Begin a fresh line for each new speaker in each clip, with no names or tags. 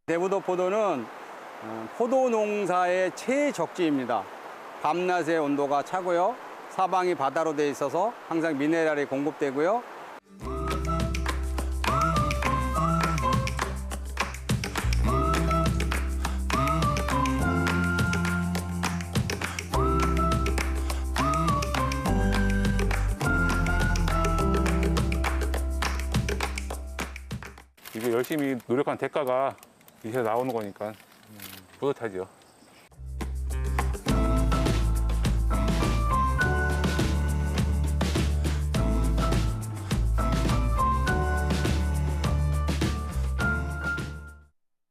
대부도 포도는 포도 농사의 최적지입니다. 밤낮의 온도가 차고요. 사방이 바다로 돼 있어서 항상 미네랄이 공급되고요.
이게 열심히 노력한 대가가 이제 나오는 거니까 뿌듯하죠.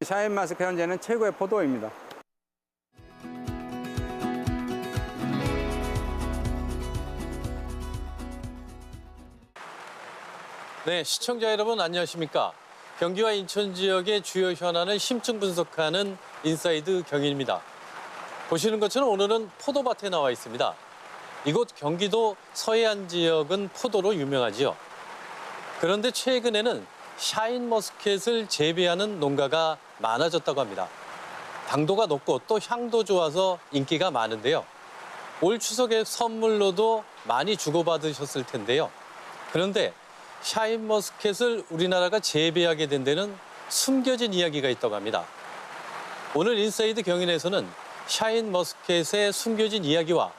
샤인머스켓 현재는 최고의 포도입니다.
네, 시청자 여러분 안녕하십니까? 경기와 인천 지역의 주요 현안을 심층 분석하는 인사이드 경인입니다. 보시는 것처럼 오늘은 포도밭에 나와 있습니다. 이곳 경기도 서해안 지역은 포도로 유명하지요. 그런데 최근에는 샤인머스켓을 재배하는 농가가 많아졌다고 합니다. 당도가 높고 또 향도 좋아서 인기가 많은데요. 올 추석에 선물로도 많이 주고받으셨을 텐데요. 그런데 샤인머스켓을 우리나라가 재배하게 된 데는 숨겨진 이야기가 있다고 합니다. 오늘 인사이드 경인에서는 샤인머스켓의 숨겨진 이야기와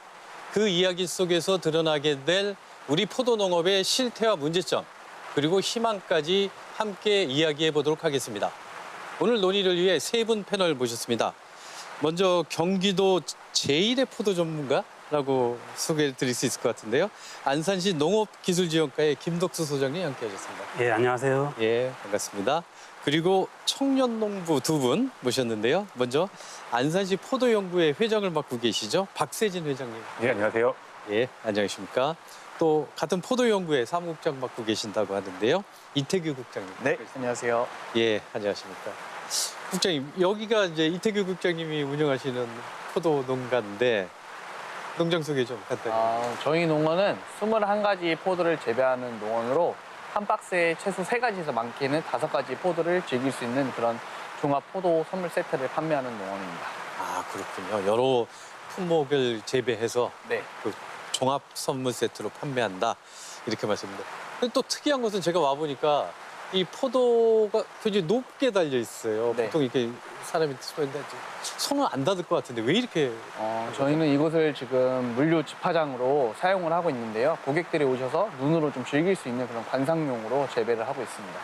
그 이야기 속에서 드러나게 될 우리 포도농업의 실태와 문제점, 그리고 희망까지 함께 이야기해 보도록 하겠습니다. 오늘 논의를 위해 세 분 패널 모셨습니다. 먼저 경기도 제1의 포도 전문가라고 소개를 드릴 수 있을 것 같은데요. 안산시 농업기술지원과의 김덕수 소장님 함께하셨습니다.
예, 안녕하세요.
예, 반갑습니다. 그리고 청년농부 두 분 모셨는데요. 먼저 안산시 포도연구회 회장을 맡고 계시죠. 박세진 회장님.
예, 안녕하세요.
예, 안녕하십니까. 또 같은 포도연구회 사무국장 맡고 계신다고 하는데요. 이태규 국장님.
네, 안녕하세요.
예, 안녕하십니까. 국장님, 여기가 이제 이태규 국장님이 운영하시는 포도 농가인데 농장 소개 좀 간단히.
저희 농원은 21가지 포도를 재배하는 농원으로 한 박스에 최소 3가지에서 많게는 5가지 포도를 즐길 수 있는 그런 종합 포도 선물 세트를 판매하는 농원입니다.
아, 그렇군요. 여러 품목을 재배해서
네.
그 종합 선물 세트로 판매한다. 이렇게 말씀입니다. 근데 또 특이한 것은 제가 와보니까 이 포도가 굉장히 높게 달려 있어요.
네.
보통 이렇게 사람이 쓰는데 손은 안 닿을 것 같은데 왜 이렇게?
저희는 이곳을 지금 물류 집화장으로 사용을 하고 있는데요. 고객들이 오셔서 눈으로 좀 즐길 수 있는 그런 관상용으로 재배를 하고 있습니다.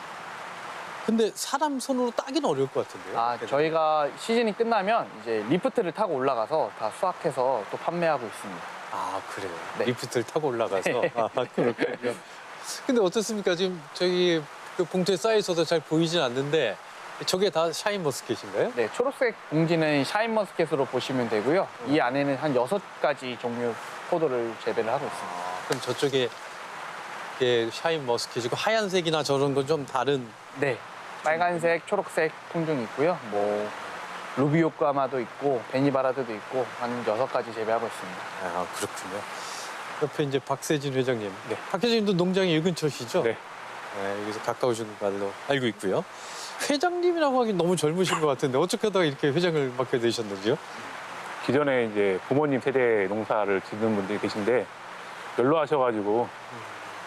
근데 사람 손으로 따기는 어려울 것 같은데요?
저희가 시즌이 끝나면 이제 리프트를 타고 올라가서 다 수확해서 또 판매하고 있습니다.
아, 그래요?
네.
리프트를 타고 올라가서?
네.
아, 그렇군요. 근데 어떻습니까? 지금 저기 그 봉투에 쌓여 있어서 잘 보이진 않는데 저게 다 샤인머스켓인가요?
네, 초록색 봉지는 샤인머스켓으로 보시면 되고요. 이 안에는 한 6가지 종류 포도를 재배를 하고 있습니다.
그럼 저쪽에 샤인머스켓이고 하얀색이나 저런 건 좀 다른?
네, 빨간색, 초록색 품종이 있고요. 뭐 루비오까마도 있고 베니바라드도 있고 한 6가지 재배하고 있습니다.
아, 그렇군요. 옆에 이제 박세진 회장님. 네. 박 회장님도 농장이 이 근처시죠?
네.
네, 여기서 가까우신 걸로 알고 있고요. 회장님이라고 하긴 너무 젊으신 것 같은데 어떻게 하다가 이렇게 회장을 맡게 되셨는지요?
기존에 이제 부모님 세대 농사를 짓는 분들이 계신데 연로하셔가지고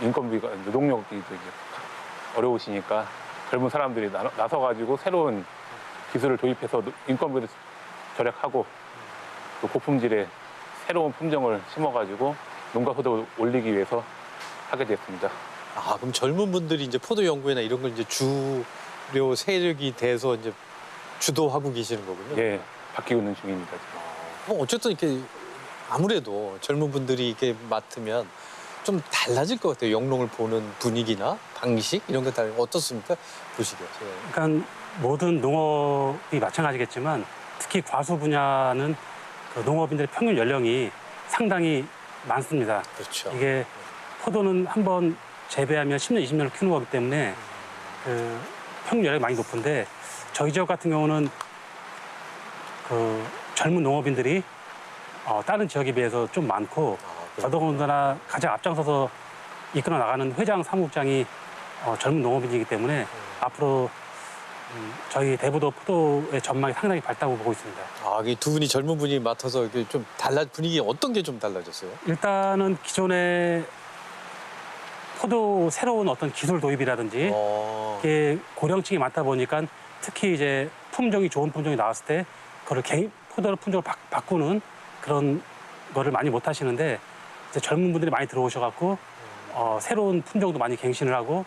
인건비가, 노동력이 이제 어려우시니까 젊은 사람들이 나서가지고 새로운 기술을 도입해서 인건비를 절약하고 또 고품질의 새로운 품종을 심어가지고 농가 소득을 올리기 위해서 하게 됐습니다.
아, 그럼 젊은 분들이 이제 포도 연구회나 이런 걸 이제 주요 세력이 돼서 이제 주도하고 계시는 거군요.
예, 바뀌고 있는 중입니다. 지금.
그럼 어쨌든 이렇게 아무래도 젊은 분들이 이렇게 맡으면 좀 달라질 것 같아요. 영농을 보는 분위기나 방식 이런 게 다르 어떻습니까? 보시기에.
그러니까 모든 농업이 마찬가지겠지만 특히 과수 분야는 그 농업인들의 평균 연령이 상당히 많습니다.
그렇죠.
이게 포도는 한번 재배하면 10년, 20년을 키우는 거기 때문에 그 평균 연령이 많이 높은데 저희 지역 같은 경우는 그 젊은 농업인들이 다른 지역에 비해서 좀 많고 더더군다나 가장 앞장서서 이끌어 나가는 회장, 사무국장이 젊은 농업인이기 때문에 앞으로 저희 대부도 포도의 전망이 상당히 밝다고 보고 있습니다.
아, 이 두 분이 젊은 분이 맡아서 이게 좀 분위기 어떤 게 좀 달라졌어요?
일단은 기존의 포도 새로운 어떤 기술 도입이라든지 이게 고령층이 많다 보니까 특히 이제 품종이 좋은 품종이 나왔을 때 그걸 포도를 품종을 바꾸는 그런 거를 많이 못 하시는데 이제 젊은 분들이 많이 들어오셔갖고 새로운 품종도 많이 갱신을 하고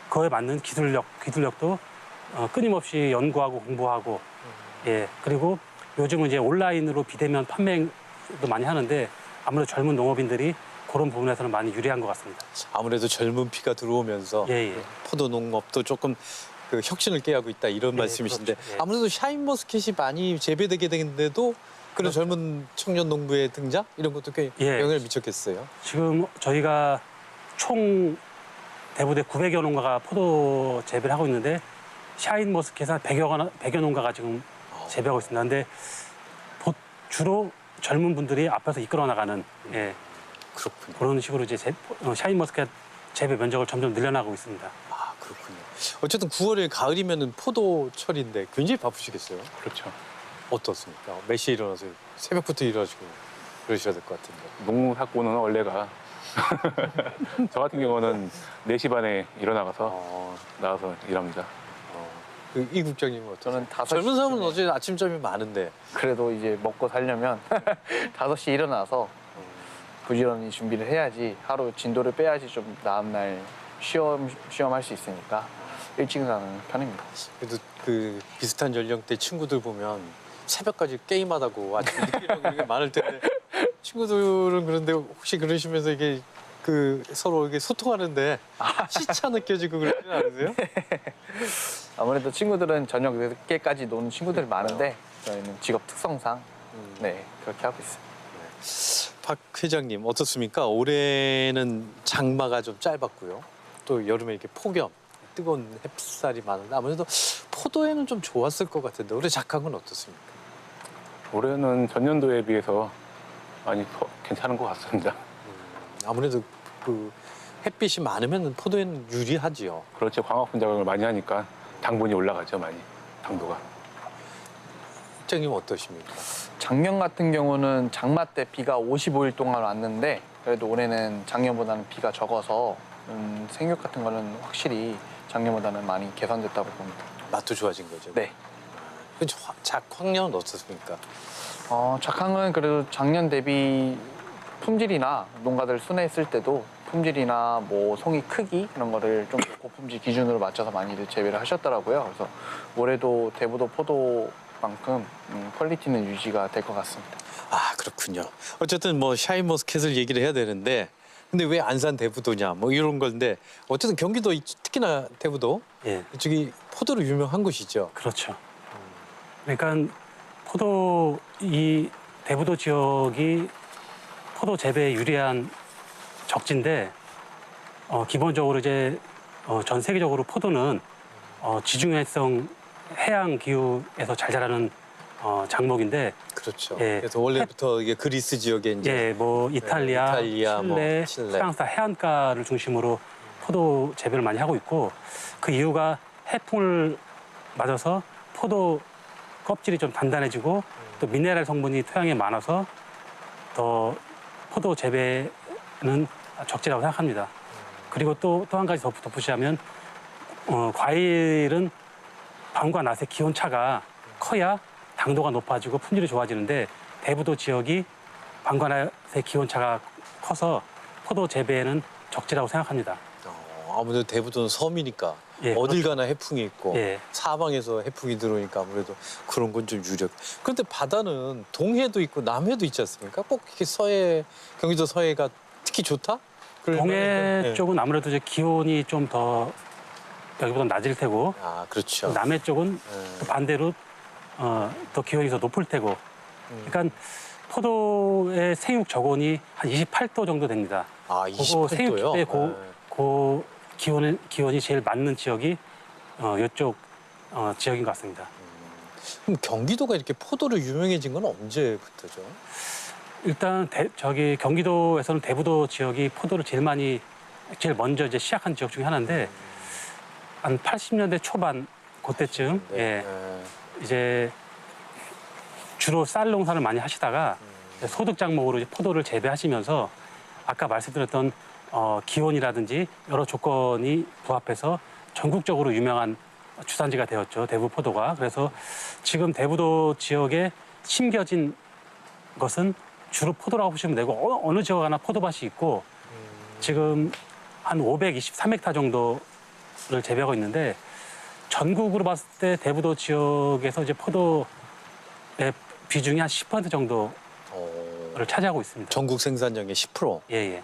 그거에 맞는 기술력도 끊임없이 연구하고 공부하고 예 그리고 요즘은 이제 온라인으로 비대면 판매도 많이 하는데 아무래도 젊은 농업인들이 그런 부분에서는 많이 유리한 것 같습니다.
아무래도 젊은 피가 들어오면서
예.
포도 농업도 조금 그 혁신을 꾀하고 있다 이런 말씀이신데
그렇죠. 예.
아무래도 샤인머스켓이 많이 재배되게 되는데도 그런
그렇죠.
젊은 청년 농부의 등장 이런 것도 꽤
예.
영향을 미쳤겠어요.
지금 저희가 총 대부대 900여 농가가 포도 재배를 하고 있는데 샤인머스켓 한 100여 농가가 지금 재배하고 있습니다. 근데 주로 젊은 분들이 앞에서 이끌어 나가는 예,
그렇군요.
그런 식으로 이제 샤인머스켓 재배 면적을 점점 늘려나가고 있습니다.
아 그렇군요. 어쨌든 9월에 가을이면은 포도철인데 굉장히 바쁘시겠어요.
그렇죠.
어떻습니까? 몇 시에 일어나서 새벽부터 일어나시고 그러셔야 될 것 같은데.
농사꾼은 원래가 저 같은 경우는 4시 반에 일어나가서 나와서 일합니다.
이 국장님은 어떠세요?
저는 5시
젊은 사람은 어제 아침잠이 많은데
그래도 이제 먹고 살려면 5시에 일어나서 부지런히 준비를 해야지 하루 진도를 빼야지 좀 다음날 시험할 수 있으니까 일찍 나는 편입니다.
그래도 그 비슷한 연령대 친구들 보면 새벽까지 게임하다고 아침 늦게 일어나고 이런 게 많을 텐데 친구들은 그런데 혹시 그러시면서 이게 그 서로 이게 소통하는데 시차 느껴지고 그러지 않으세요?
아무래도 친구들은 저녁 늦게까지 노는 친구들이 많은데 저희는 직업 특성상 네 그렇게 하고 있어요.
박 회장님 어떻습니까? 올해는 장마가 좀 짧았고요. 또 여름에 이렇게 폭염, 뜨거운 햇살이 많은데 아무래도 포도에는 좀 좋았을 것 같은데 올해 작황은 어떻습니까?
올해는 전년도에 비해서 많이 더 괜찮은 것 같습니다.
아무래도 그 햇빛이 많으면 포도에는 유리하지요.
그렇죠. 광학 분자경을 많이 하니까 당분이 올라가죠, 많이. 당도가.
회장님 어떠십니까?
작년 같은 경우는 장마 때 비가 55일 동안 왔는데 그래도 올해는 작년보다는 비가 적어서 생육 같은 거는 확실히 작년보다는 많이 개선됐다고 봅니다.
맛도 좋아진 거죠?
네.
작황량은 어떻습니까?
작황은 그래도 작년 대비 품질이나 농가들 순회했을 때도 품질이나 뭐 송이 크기 이런 거를 좀 고품질 기준으로 맞춰서 많이들 재배를 하셨더라고요. 그래서 올해도 대부도 포도만큼 퀄리티는 유지가 될 것 같습니다.
아 그렇군요. 어쨌든 뭐 샤인머스켓을 얘기를 해야 되는데 근데 왜 안산 대부도냐 뭐 이런 건데 어쨌든 경기도 특히나 대부도
예,
이쪽이 포도로 유명한 곳이죠.
그렇죠. 그러니까 이 대부도 지역이 포도 재배에 유리한 적지인데 기본적으로 이제 전 세계적으로 포도는 지중해성 해양 기후에서 잘 자라는 작목인데
그렇죠.
예.
그래서 원래부터 이게 그리스 지역에 이제
예, 뭐 이탈리아,
이탈리아, 뭐
칠레,
칠레.
프랑스 해안가를 중심으로 포도 재배를 많이 하고 있고 그 이유가 해풍을 맞아서 포도 껍질이 좀 단단해지고 또 미네랄 성분이 토양에 많아서 더 포도 재배는 적지라고 생각합니다. 그리고 또 한 가지 덧붙이자면 과일은 밤과 낮의 기온 차가 커야 당도가 높아지고 품질이 좋아지는데 대부도 지역이 밤과 낮의 기온 차가 커서 포도 재배에는 적지라고 생각합니다.
아무래도 대부도는 섬이니까
예,
어딜
그렇죠.
가나 해풍이 있고
예.
사방에서 해풍이 들어오니까 아무래도 그런 건 좀 유력. 그런데 바다는 동해도 있고 남해도 있지 않습니까? 꼭 이렇게 경기도 서해가 특히 좋다?
동해
예.
쪽은 아무래도 이제 기온이 좀 더 여기보다 낮을 테고
아 그렇죠.
남해 쪽은
예.
또 반대로 더 기온이 더 높을 테고 그러니까 포도의 생육 저온이 한 28도 정도 됩니다.
아
그거
28도요?
생육 때 그 기온이 제일 맞는 지역이 이쪽 지역인 것 같습니다.
그럼 경기도가 이렇게 포도로 유명해진 건 언제부터죠?
일단 경기도에서는 대부도 지역이 포도를 제일 먼저 이제 시작한 지역 중에 하나인데 한 80년대 초반 그때쯤 예.
네.
이제 주로 쌀 농사를 많이 하시다가 소득 작목으로 이제 포도를 재배하시면서 아까 말씀드렸던 기온이라든지 여러 조건이 부합해서 전국적으로 유명한 주산지가 되었죠. 대부 포도가. 그래서 지금 대부도 지역에 심겨진 것은 주로 포도라고 보시면 되고 어느 지역 하나 포도밭이 있고 지금 한 523헥타 정도를 재배하고 있는데 전국으로 봤을 때 대부도 지역에서 이제 포도의 비중이 한 10% 정도를 차지하고 있습니다.
전국 생산량의 10%.
예, 예.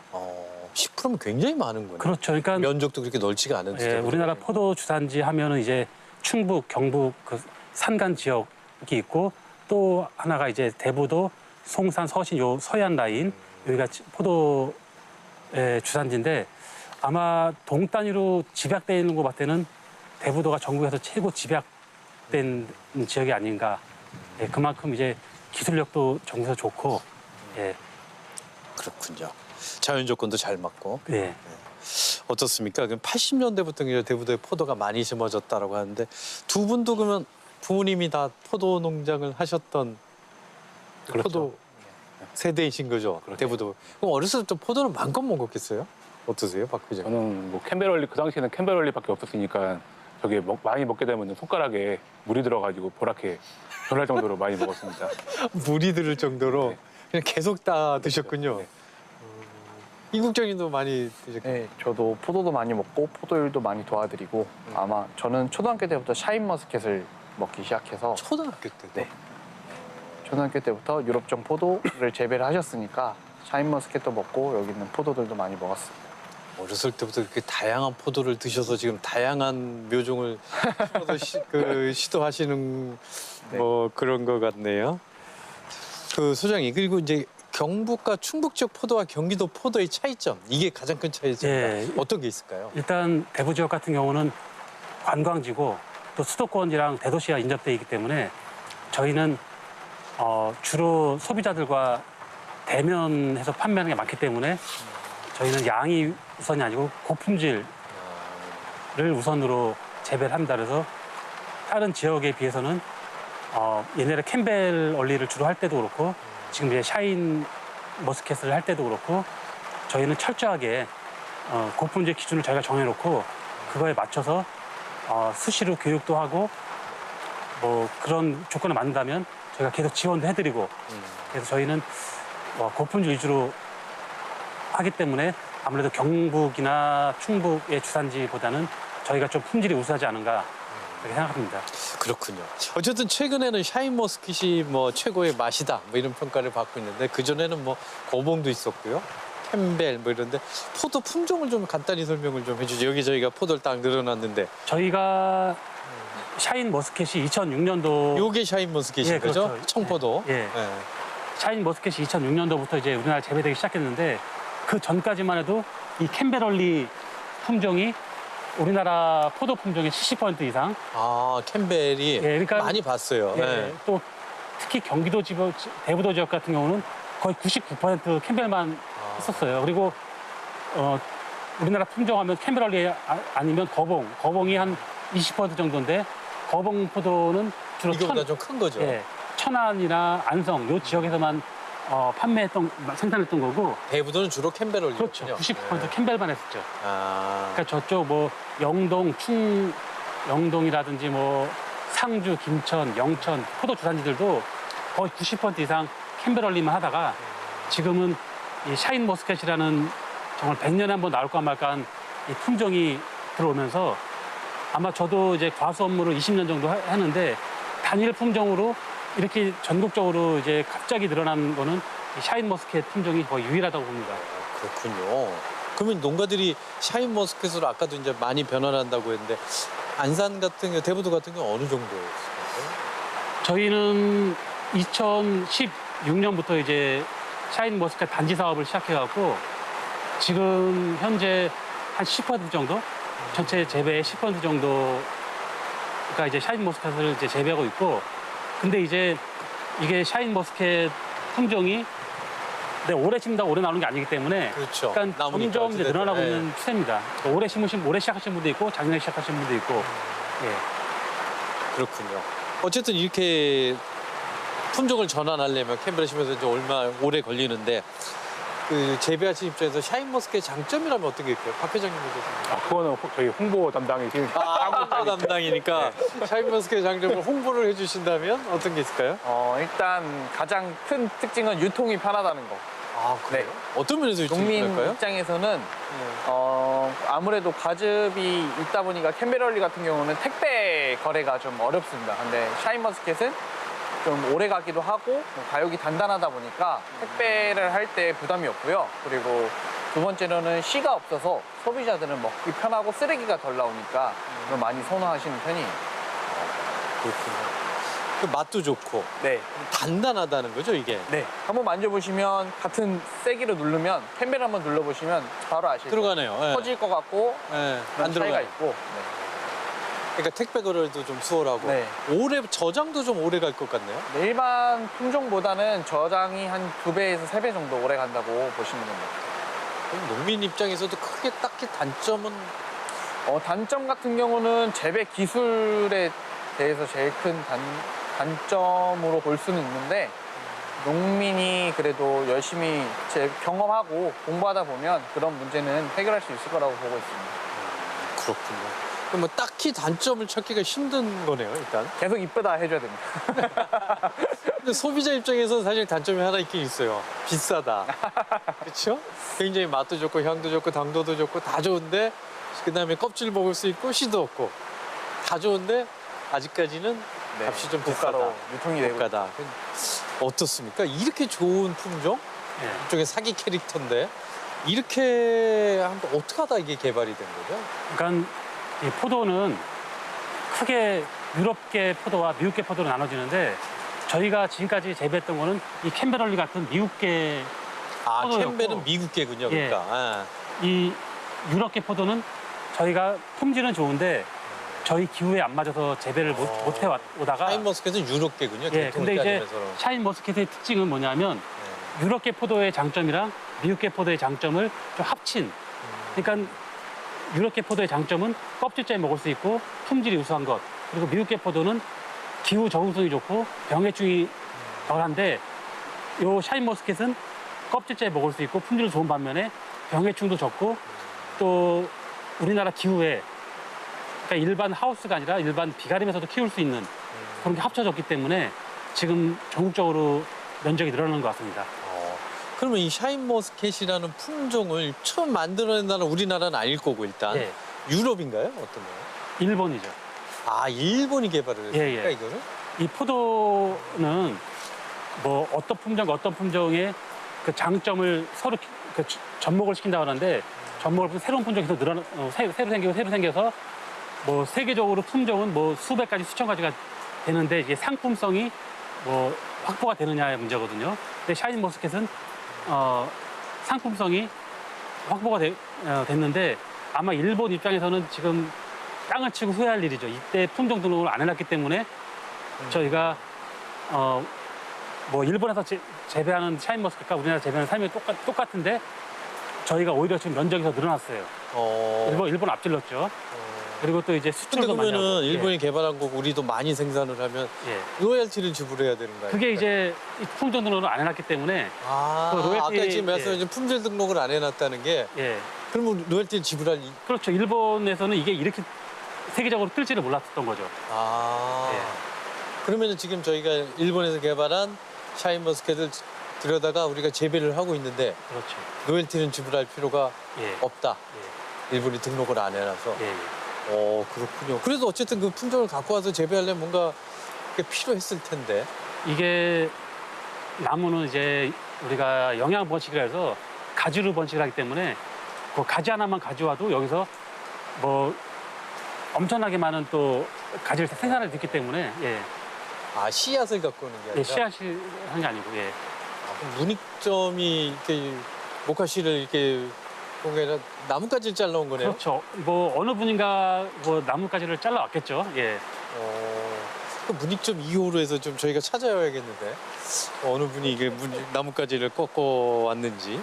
10%면 굉장히 많은 거네요.
그렇죠. 그러니까
면적도 그렇게 넓지가 않은
예,
지역으로.
우리나라 포도 주산지 하면은 이제 충북, 경북 그 산간 지역이 있고 또 하나가 이제 대부도, 송산, 서신 요 서해안 라인 여기가 포도의 주산지인데 아마 동 단위로 집약되어 있는 것 같을 때는 대부도가 전국에서 최고 집약된 지역이 아닌가. 예, 그만큼 이제 기술력도 전국에서 좋고 예,
그렇군요. 자연 조건도 잘 맞고.
예.
어떻습니까? 그럼 80년대부터 대부도에 포도가 많이 심어졌다라고 하는데 두 분도 그러면 부모님이 다 포도 농장을 하셨던
그렇죠.
포도 세대이신 거죠? 대부도. 그럼 어렸을 때부터 포도는 마음껏 먹었겠어요? 어떠세요, 박 회장?
저는 뭐 캠베럴리 그 당시에는 캠베럴리밖에 없었으니까 저게 많이 먹게 되면 손가락에 물이 들어가지고 보라게 변할 정도로 많이 먹었습니다.
물이 들을 정도로
네.
그냥 계속 다 드셨군요.
네.
이국장님도 많이 드셨고.
네, 저도 포도도 많이 먹고 포도율도 많이 도와드리고 아마 저는 초등학교 때부터 샤인머스켓을 먹기 시작해서
초등학교 때.
네. 초등학교 때부터 유럽종 포도를 재배를 하셨으니까 샤인머스켓도 먹고 여기 있는 포도들도 많이 먹었습니다.
어렸을 때부터 이렇게 다양한 포도를 드셔서 지금 다양한 묘종을 시도하시는
네.
뭐 그런 것 같네요. 그 소장님, 그리고 이제 경북과 충북 지역 포도와 경기도 포도의 차이점, 이게 가장 큰 차이점입니다.
예.
어떤 게 있을까요?
일단 대부 지역 같은 경우는 관광지고 또 수도권이랑 대도시가 인접돼 있기 때문에 저희는 주로 소비자들과 대면해서 판매하는 게 많기 때문에 저희는 양이 우선이 아니고 고품질을 우선으로 재배를 합니다. 그래서 다른 지역에 비해서는 옛날에 캠벨 얼리를 주로 할 때도 그렇고 지금 이제 샤인 머스켓을 할 때도 그렇고 저희는 철저하게 고품질 기준을 저희가 정해놓고 그거에 맞춰서 수시로 교육도 하고 뭐 그런 조건을 만든다면 저희가 계속 지원도 해드리고 그래서 저희는 고품질 위주로 하기 때문에 아무래도 경북이나 충북의 주산지보다는 저희가 좀 품질이 우수하지 않은가 그렇게 생각합니다.
그렇군요. 어쨌든 최근에는 샤인머스켓이 뭐 최고의 맛이다 뭐 이런 평가를 받고 있는데 그전에는 뭐 고봉도 있었고요. 캠벨 뭐 이런데 포도 품종을 좀 간단히 설명을 좀 해주죠. 여기 저희가 포도를 딱 늘어놨는데
저희가 샤인 머스켓이 2006년도
요게 샤인머스켓인
예,
거죠?
그렇죠.
청포도.
예. 샤인 머스켓이 2006년도부터 이제 우리나라에 재배되기 시작했는데 그 전까지만 해도 이 캠베럴리 품종이 우리나라 포도 품종의 70% 이상.
아, 캠벨이
예, 그러니까
많이 봤어요.
예,
네.
또 특히 경기도 지역, 대부도 지역 같은 경우는 거의 99% 캠벨만 했었어요. 그리고 우리나라 품종하면 캠베럴리 아니면 거봉이 한 20% 정도인데 거봉 포도는 주로
이거보다 좀 큰 거죠.
예, 천안이나 안성 요 지역에서만 생산했던 거고
대부도는 주로 캠벨을
그렇죠. 90% 캠벨만 했었죠.
아,
그러니까 저쪽 뭐 영동이라든지 뭐 상주, 김천, 영천 포도 주산지들도 거의 90% 이상 캠벨얼리만 하다가 지금은 이 샤인 머스켓이라는 정말 100년에 한 번 나올까 말까한 이 품종이 들어오면서 아마 저도 이제 과수 업무를 20년 정도 하는데 단일 품종으로 이렇게 전국적으로 이제 갑자기 늘어난 거는 이 샤인 머스켓 품종이 거의 유일하다고 봅니다.
그렇군요. 그러면 농가들이 샤인머스켓으로 아까도 이제 많이 변환한다고 했는데 안산 같은 경우, 대부도 같은 경우 어느 정도였어요?
저희는 2016년부터 이제 샤인 머스켓 단지 사업을 시작해갖고 지금 현재 한 10% 정도? 전체 재배의 10% 정도가 이제 샤인 머스켓을 이제 재배하고 있고 근데 이제 이게 샤인 머스켓 품종이 오래 심다 오래 나오는 게 아니기 때문에
그렇죠.
그러니까
나무니까
점점 이제
어찌됐든.
늘어나고
예.
있는 추세입니다. 올해 시작하신 분도 있고 작년에 시작하신 분도 있고 예.
그렇군요. 어쨌든 이렇게 품종을 전환하려면 캔베라 심어서 이제 얼마 오래 걸리는데 그 재배하신 입장에서 샤인머스켓의 장점이라면 어떤 게 있을까요? 박 회장님께서.
그거는 저희 홍보 담당이 지금
홍보 담당이니까 샤인머스켓의 장점을 홍보를 해주신다면 어떤 게 있을까요?
일단 가장 큰 특징은 유통이 편하다는 거.
아 그래요? 어떤 면에서 유통이
농민
편할까요?
입장에서는 아무래도 과즙이 있다 보니까 캔베럴리 같은 경우는 택배 거래가 좀 어렵습니다. 근데 샤인머스켓은 좀 오래 가기도 하고 가격이 단단하다 보니까 택배를 할 때 부담이 없고요. 그리고 두 번째로는 씨가 없어서 소비자들은 먹기 편하고 쓰레기가 덜 나오니까 좀 많이 선호하시는 편이에요.
그렇군요. 그 맛도 좋고
네.
단단하다는 거죠 이게.
네. 한번 만져보시면 같은 세기로 누르면 캔벨 한번 눌러보시면 바로 아실 거예요.
들어가네요. 예.
터질 것 같고
예,
그런
안
차이가
들어가요.
있고.
그러니까 택배 거래도 좀 수월하고
네.
오래 저장도 좀 오래 갈 것 같네요.
네, 일반 품종보다는 저장이 한 2배에서 3배 정도 오래 간다고 보시면 됩니다.
그럼 농민 입장에서도 크게 딱히 단점은
단점 같은 경우는 재배 기술에 대해서 제일 큰 단점으로 볼 수는 있는데 농민이 그래도 열심히 경험하고 공부하다 보면 그런 문제는 해결할 수 있을 거라고 보고 있습니다.
그렇군요. 그럼 뭐 딱히 단점을 찾기가 힘든 거네요, 일단.
계속 이쁘다 해줘야 됩니다.
근데 소비자 입장에서 사실 단점이 하나 있긴 있어요. 비싸다. 그렇죠? 굉장히 맛도 좋고 향도 좋고 당도도 좋고 다 좋은데 그다음에 껍질 먹을 수 있고 씨도 없고 다 좋은데 아직까지는 값이 좀 비싸다.
고가로 유통이 되고
고가다. 어떻습니까? 이렇게 좋은 품종?
예.
이쪽에 사기 캐릭터인데 이렇게 한번 어떻게 하다 이게 개발이 된 거죠?
그러니까 이 포도는 크게 유럽계 포도와 미국계 포도로 나눠지는데 저희가 지금까지 재배했던 거는 이 캔베럴리 같은 미국계
아,
포도였고.
캔벨은 미국계군요,
예.
그러니까. 아.
이 유럽계 포도는 저희가 품질은 좋은데 저희 기후에 안 맞아서 재배를 못 해오다가
샤인머스켓은 유럽계군요.
예,
계통을
근데 이제
따지면서는.
샤인머스켓의 특징은 뭐냐면 유럽계 포도의 장점이랑 미국계 포도의 장점을 좀 합친. 그러니까 유럽계 포도의 장점은 껍질째 먹을 수 있고 품질이 우수한 것. 그리고 미국계 포도는 기후 적응성이 좋고 병해충이 덜한데 요 샤인머스켓은 껍질째 먹을 수 있고 품질 좋은 반면에 병해충도 적고 또 우리나라 기후에 그러니까 일반 하우스가 아니라 일반 비가림에서도 키울 수 있는 그런 게 합쳐졌기 때문에 지금 전국적으로 면적이 늘어나는 것 같습니다.
그러면 이 샤인머스켓이라는 품종을 처음 만들어낸 나라는 우리나라는 아닐 거고 일단
예,
유럽인가요? 어떤 거요?
일본이죠.
아 일본이 개발을 했습니까
예.
이거를?
이 포도는 뭐 어떤 품종과 어떤 품종의 그 장점을 서로 그 접목을 시킨다고 하는데 접목을 새로운 품종이 계속 새로 생겨서 뭐 세계적으로 품종은 뭐 수백 가지 수천 가지가 되는데 이게 상품성이 뭐 확보가 되느냐의 문제거든요. 근데 샤인머스켓은 상품성이 확보가 됐는데 아마 일본 입장에서는 지금 땅을 치고 후회할 일이죠. 이때 품종 등록을 안 해놨기 때문에 저희가 뭐 일본에서 재배하는 샤인머스켓과 우리나라 재배하는 삶이 똑같은데 저희가 오히려 지금 면적이 더 늘어났어요. 일본 앞질렀죠. 그리고 또 이제
근데
수출도 많이 하고.
그러면은 일본이 개발한 거고 우리도 많이 생산을 하면
예.
로열티를 지불해야 되는 거예요?
그게 이제 이 품종 등록을 안 해놨기 때문에 그 로열티,
아까 지금 말씀하신
예.
품질 등록을 안 해놨다는 게
예.
그러면 로열티를 지불할
그렇죠. 일본에서는 이게 이렇게 세계적으로 뜰지를 몰랐었던 거죠. 예.
그러면 지금 저희가 일본에서 개발한 샤인머스켓을 들여다가 우리가 재배를 하고 있는데
그렇죠.
로열티는 지불할 필요가
예.
없다. 일본이 등록을 안 해놔서.
예. 예.
그렇군요. 그래서 어쨌든 그 품종을 갖고 와서 재배하려면 뭔가 그게 필요했을 텐데.
이게 나무는 이제 우리가 영양 번식이라 해서 가지로 번식을 하기 때문에 그 가지 하나만 가져와도 여기서 뭐 엄청나게 많은 또 가지를 생산할 수 있기 때문에 예.
씨앗을 갖고 오는 게 아니라
예, 씨앗이 하는 게 아니고 예.
그럼 문익점이 이렇게 목화씨를 이렇게 뭔가 아니라 나뭇가지를 잘라온 거네요.
그렇죠. 뭐 어느 분인가 뭐 나뭇가지를 잘라왔겠죠. 예.
그 문익점 2호로 해서 좀 저희가 찾아야겠는데 어느 분이 이게 나뭇가지를 꺾어 왔는지.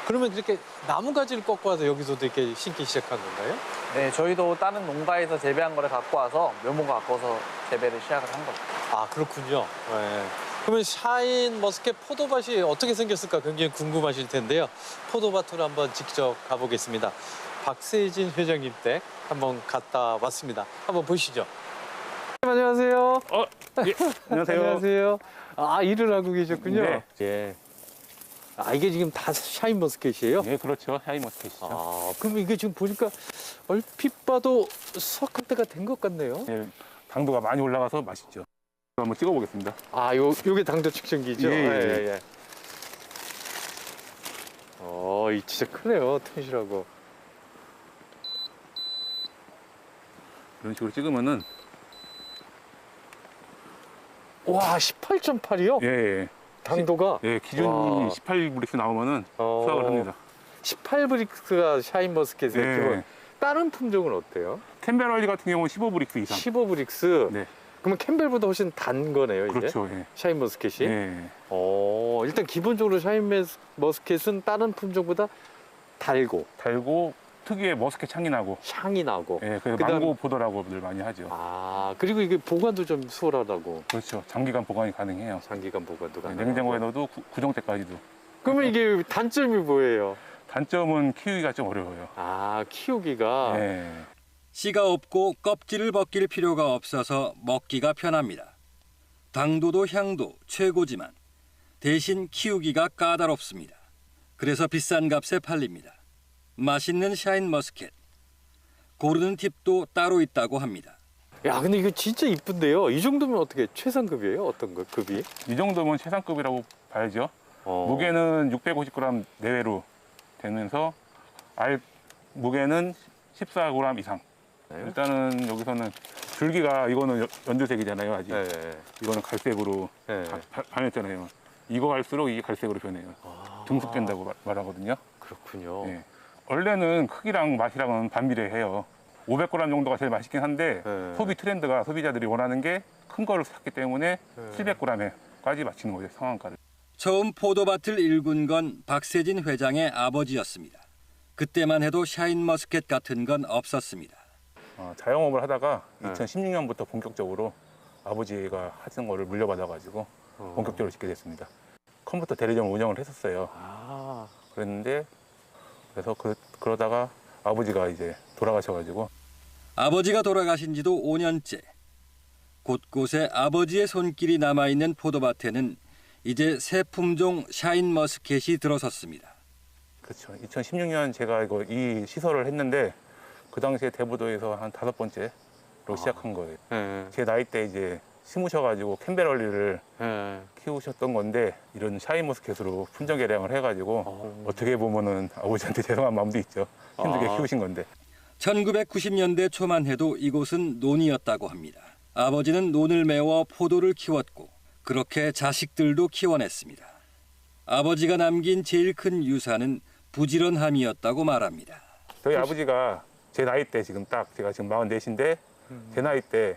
그러면 이렇게 나뭇가지를 꺾어 와서 여기서도 이렇게 심기 시작한 건가요?
네, 저희도 다른 농가에서 재배한 거를 갖고 와서 묘목을 갖고 와서 재배를 시작을 한 거죠.
아, 그렇군요. 네. 그러면 샤인 머스켓 포도밭이 어떻게 생겼을까 굉장히 궁금하실 텐데요. 포도밭으로 한번 직접 가보겠습니다. 박세진 회장님 댁 한번 갔다 왔습니다. 한번 보시죠. 안녕하세요.
예, 안녕하세요.
안녕하세요. 아, 일을 하고 계셨군요.
네.
예. 아, 이게 지금 다 샤인 머스켓이에요?
예, 그렇죠. 샤인머스켓이죠.
아, 그럼 이게 지금 보니까 얼핏 봐도 수확할 때가 된 것 같네요.
예, 당도가 많이 올라가서 맛있죠. 한번 찍어보겠습니다.
아, 요게 당도 측정기죠?
예, 예.
이 진짜 크네요, 튼실하고.
이런 식으로 찍으면은
와, 18.8이요?
예, 예.
당도가?
예, 기준이
와.
18브릭스 나오면은 수확을 합니다.
18브릭스가 샤인 머스켓의
예.
기본. 다른 품종은 어때요?
캠베럴리 같은 경우는 15브릭스 이상.
15브릭스?
네,
그러면 캠벨보다 훨씬 단 거네요, 이제?
그렇죠. 예.
샤인 머스켓이?
예.
일단 기본적으로 샤인 머스켓은 다른 품종보다 달고
특유의 머스켓 향이 나고.
향이 나고.
예, 그래서
그다음-
망고 포도라고들 많이 하죠.
아, 그리고 이게 보관도 좀 수월하다고.
그렇죠. 장기간 보관이 가능해요.
장기간 보관도
네,
가능하고.
냉장고에 넣어도 구정 때까지도.
그러면 이게 단점이 뭐예요?
단점은 키우기가 좀 어려워요.
아, 키우기가.
예.
씨가 없고 껍질을 벗길 필요가 없어서 먹기가 편합니다. 당도도 향도 최고지만 대신 키우기가 까다롭습니다. 그래서 비싼 값에 팔립니다. 맛있는 샤인 머스켓. 고르는 팁도 따로 있다고 합니다.
야, 근데 이거 진짜 이쁜데요? 이 정도면 어떻게 최상급이에요? 어떤 거, 급이?
이 정도면 최상급이라고 봐야죠. 무게는 650g 내외로 되면서 알 무게는 14g 이상.
네.
일단은 여기서는 줄기가 이거는 연두색이잖아요. 아직
네.
이거는 갈색으로
네.
변했잖아요. 이거 갈수록 이게 갈색으로 변해요.
아,
등숙된다고 말하거든요.
그렇군요.
예. 원래는 크기랑 맛이랑은 반비례해요. 500g 정도가 제일 맛있긴 한데
네.
소비 트렌드가 소비자들이 원하는 게 큰 거를 샀기 때문에
네.
700g에까지 맞추는 거죠. 상한가를.
처음 포도밭을 일군 건 박세진 회장의 아버지였습니다. 그때만 해도 샤인 머스켓 같은 건 없었습니다.
자영업을 하다가
네.
2016년부터 본격적으로 아버지가 하던 거를 물려받아가지고
어.
본격적으로 짓게 됐습니다. 컴퓨터 대리점을 운영을 했었어요.
아,
그랬는데 그래서 그러다가 아버지가 이제 돌아가셔가지고
아버지가 돌아가신 지도 5년째. 곳곳에 아버지의 손길이 남아있는 포도밭에는 이제 새 품종 샤인 머스켓이 들어섰습니다.
그렇죠. 2016년 제가 이 시설을 했는데 그 당시에 대부도에서 한 5번째로 시작한 거예요.
네.
제 나이 때 이제 심으셔가지고 캠베럴리를
네.
키우셨던 건데 이런 샤인 머스켓으로 품종 개량을 해가지고 어떻게 보면은 아버지한테 죄송한 마음도 있죠. 힘들게
아.
키우신 건데.
1990년대 초만 해도 이곳은 논이었다고 합니다. 아버지는 논을 메워 포도를 키웠고 그렇게 자식들도 키워냈습니다. 아버지가 남긴 제일 큰 유산은 부지런함이었다고 말합니다.
저희 아버지가 제 나이 때 지금 딱 제가 지금 44인데 제 나이 때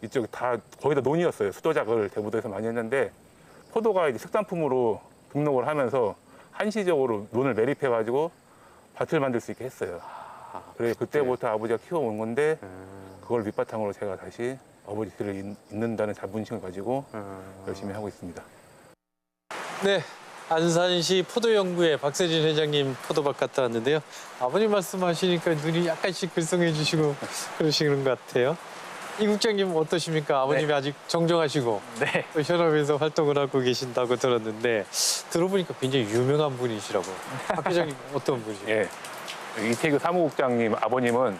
이쪽 다 거의 다 논이었어요. 수도작을 대부도에서 많이 했는데 포도가 이제 특산품으로 등록을 하면서 한시적으로 논을 매립해가지고 밭을 만들 수 있게 했어요. 그래 그때부터 아버지가 키워온 건데 그걸 밑바탕으로 제가 다시 아버지 뒤를 잇는다는 자부심을 가지고 열심히 하고 있습니다.
네, 안산시 포도연구회 박세진 회장님 포도밭 갔다 왔는데요. 아버님 말씀하시니까 눈이 약간씩 글썽해지시고 그러시는 것 같아요. 이 국장님 어떠십니까? 아버님이 아직 정정하시고
네.
또 현업에서 활동을 하고 계신다고 들었는데 들어보니까 굉장히 유명한 분이시라고. 박 회장님 어떤 분이세요?
예, 이태규 사무국장님 아버님은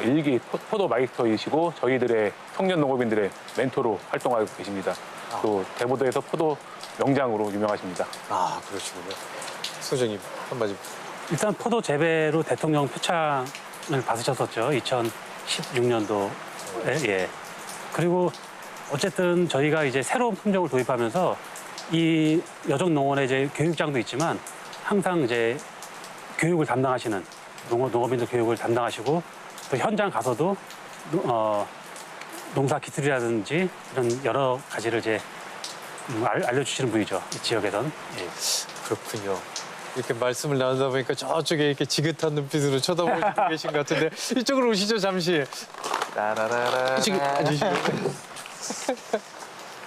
일기 포도 마이스터이시고 저희들의 청년 농업인들의 멘토로 활동하고 계십니다. 또 대보도에서 포도 명장으로 유명하십니다.
아, 그러시군요. 소장님 한마디.
일단 포도 재배로 대통령 표창을 받으셨었죠. 2016년도에. 예. 그리고 어쨌든 저희가 이제 새로운 품종을 도입하면서 이 여정 농원의 이제 교육장도 있지만 항상 이제 교육을 담당하시는 농업인들 교육을 담당하시고 또 현장 가서도 농사 기술이라든지 이런 여러 가지를 이제 알려주시는 분이죠. 이 지역에선. 예.
그렇군요. 이렇게 말씀을 나누다 보니까 저쪽에 이렇게 지긋한 눈빛으로 쳐다보고 계신 것 같은데 이쪽으로 오시죠, 잠시.
따라라라.
이쪽에 앉으시고.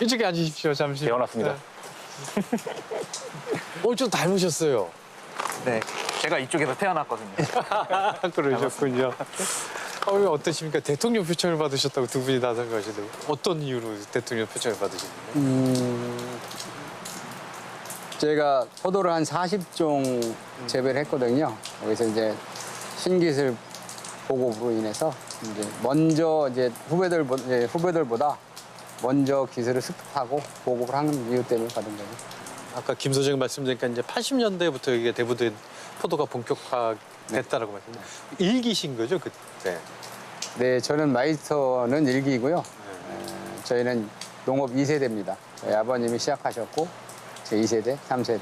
이쪽에 앉으십시오, 잠시.
배워놨습니다.
좀 닮으셨어요.
네, 제가 이쪽에서 태어났거든요.
그러셨군요. 어떠십니까? 대통령 표창을 받으셨다고 두 분이 나서가시는데 어떤 이유로 대통령 표창을 받으셨나요?
제가 포도를 한 40종 재배를 했거든요. 여기서 이제 신기술 보급으로 인해서 이제 먼저 이제 후배들보다 먼저 기술을 습득하고 보급을 하는 이유 때문에 받은 거죠.
아까 김 소장님 말씀드리니까 이제 80년대부터 이게 대부도에 포도가 본격화됐다라고 말씀드렸는데 일기신 거죠 그때?
네, 저는 마이스터는 1기이고요. 저희는 농업 2세대입니다. 저희 아버님이 시작하셨고 제 2세대, 3세대.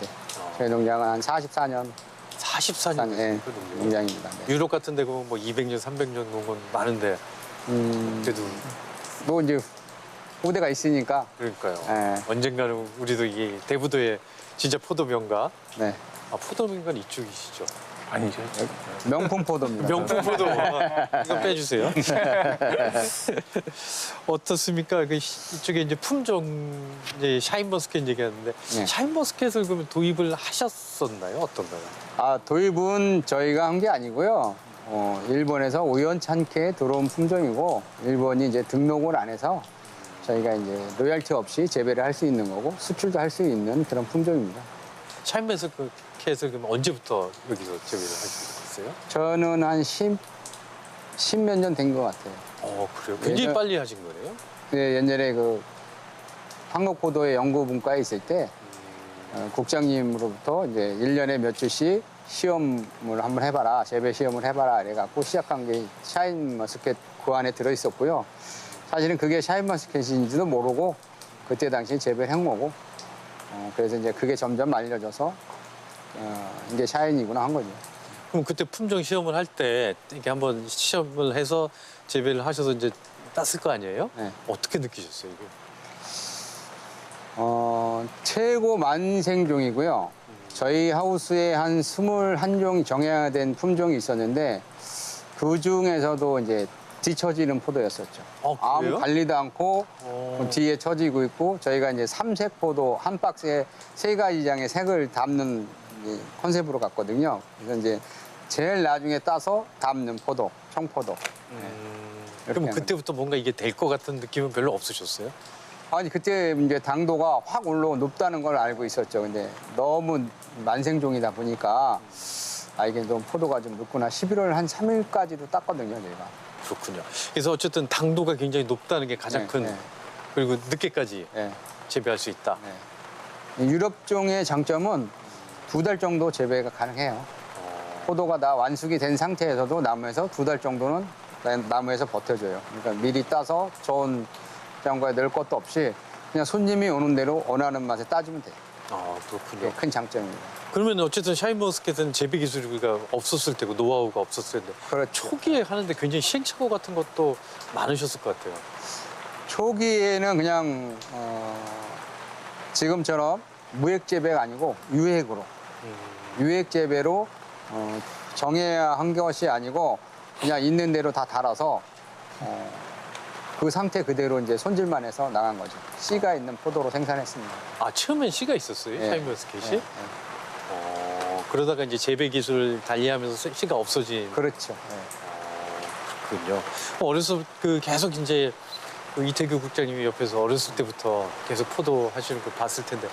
저희 농장은 한 44년
44년
예, 농장입니다. 네.
유럽 같은 데 보면 뭐 200년, 300년 농은 많은데 그때도
뭐 이제 후대가 있으니까
그러니까요.
예.
언젠가는 우리도 이게 대부도의 진짜 포도 명가.
네,
포도 명가는 이쪽이시죠?
아니죠.
명품 포도입니다.
명품 포도. 이거 빼주세요. 어떻습니까? 이쪽에 이제 품종, 이제 샤인머스켓 얘기하는데
네.
샤인머스켓을 그러면 도입을 하셨었나요? 어떤가요?
도입은 저희가 한 게 아니고요. 일본에서 우연찮게 들어온 품종이고 일본이 이제 등록을 안 해서 저희가 이제 로열티 없이 재배를 할 수 있는 거고 수출도 할 수 있는 그런 품종입니다.
샤인머스켓을 그럼 언제부터 여기서 재배를 하시고 있어요?
저는 한 10몇 년 된 것 같아요.
그래요? 굉장히
예전-
빨리 하신 거네요?
네, 옛날에 그 한국포도의 연구분과에 있을 때 국장님으로부터 이제 1년에 몇 주씩 시험을 한번 해봐라, 재배 시험을 해봐라 이래갖고 시작한 게 샤인머스켓 그 안에 들어있었고요. 사실은 그게 샤인머스켓인지도 모르고 그때 당시 재배를 한 거고 그래서 이제 그게 점점 알려져서 이게 샤인이구나 한 거죠.
그럼 그때 품종 시험을 할 때 이렇게 한번 시험을 해서 재배를 하셔서 이제 땄을 거 아니에요?
네.
어떻게 느끼셨어요, 이게?
최고 만생종이고요. 저희 하우스에 한 21종이 정예된 품종이 있었는데 그 중에서도 이제 뒤처지는 포도였었죠.
그래요?
아무 관리도 않고 뒤에 처지고 있고 저희가 이제 삼색 포도 한 박스에 3가지 장의 색을 담는 이 컨셉으로 갔거든요. 그래서 이제 제일 나중에 따서 담는 포도, 청포도.
그럼
하는
그때부터 뭔가 이게 될 것 같은 느낌은 별로 없으셨어요?
아니 그때 이제 당도가 확 올라 높다는 걸 알고 있었죠. 근데 너무 만생종이다 보니까 이게 좀 포도가 좀 늦구나. 11월 한 3일까지도 땄거든요, 저희가.
그렇군요. 그래서 어쨌든 당도가 굉장히 높다는 게 가장
네,
큰
네.
그리고 늦게까지
네,
재배할 수 있다.
네. 유럽종의 장점은 2달 정도 재배가 가능해요. 포도가 다 완숙이 된 상태에서도 나무에서 2달 정도는 나무에서 버텨줘요. 그러니까 미리 따서 좋은 장과에 넣을 것도 없이 그냥 손님이 오는 대로 원하는 맛에 따주면 돼요.
그렇군요.
그게 큰 장점입니다.
그러면 어쨌든 샤인머스켓은 재배 기술이 없었을 테고 노하우가 없었을 텐데
그렇죠.
초기에 하는데 굉장히 시행착오 같은 것도 많으셨을 것 같아요.
초기에는 그냥 지금처럼 무액 재배가 아니고 유액으로 유액 재배로 정해야 한 것이 아니고 그냥 있는 대로 다 달아서 그 상태 그대로 이제 손질만 해서 나간 거죠. 씨가 있는 포도로 생산했습니다.
처음엔 씨가 있었어요,
네.
샤인머스켓이?
네, 네.
그러다가 이제 재배 기술을 달리하면서 씨가 없어진
그렇죠. 네.
그렇군요. 어렸을 계속 이제 이태규 국장님이 옆에서 어렸을 때부터 계속 포도 하시는 걸 봤을 텐데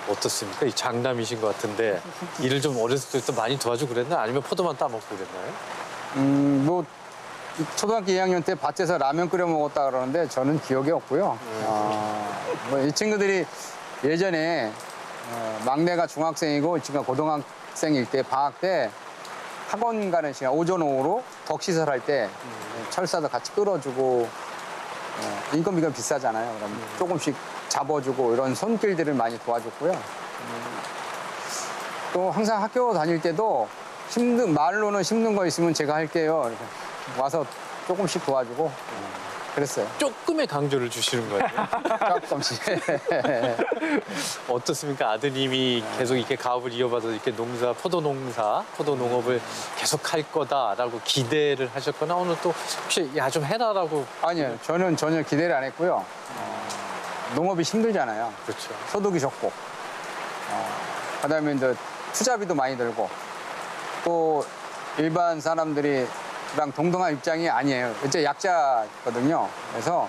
어떻습니까? 이 장남이신 것 같은데 일을 좀 어렸을 때부터 많이 도와주고 그랬나? 아니면 포도만 따먹고 그랬나요?
뭐 초등학교 2학년 때 밭에서 라면 끓여 먹었다 그러는데 저는 기억이 없고요. 뭐 이 친구들이 예전에 막내가 중학생이고 이 친구가 고등학생일 때 방학 때 학원 가는 시간 오전 오후로 덕시설할 때 철사도 같이 끌어주고 인건비가 비싸잖아요. 그럼 조금씩 잡아주고 이런 손길들을 많이 도와줬고요. 또 항상 학교 다닐 때도 말로는 힘든 거 있으면 제가 할게요. 이렇게 와서 조금씩 도와주고 그랬어요.
조금의 강조를 주시는 거예요.
조금씩.
어떻습니까? 아드님이 계속 이렇게 가업을 이어받아서 이렇게 포도 농업을 계속 할 거다라고 기대를 하셨거나 오늘 또 혹시 야, 좀 해라라고.
아니요, 저는 전혀 기대를 안 했고요. 농업이 힘들잖아요.
그렇죠.
소득이 적고, 그다음에 이제 투자비도 많이 들고, 또 일반 사람들이랑 동등한 입장이 아니에요. 이제 약자거든요. 그래서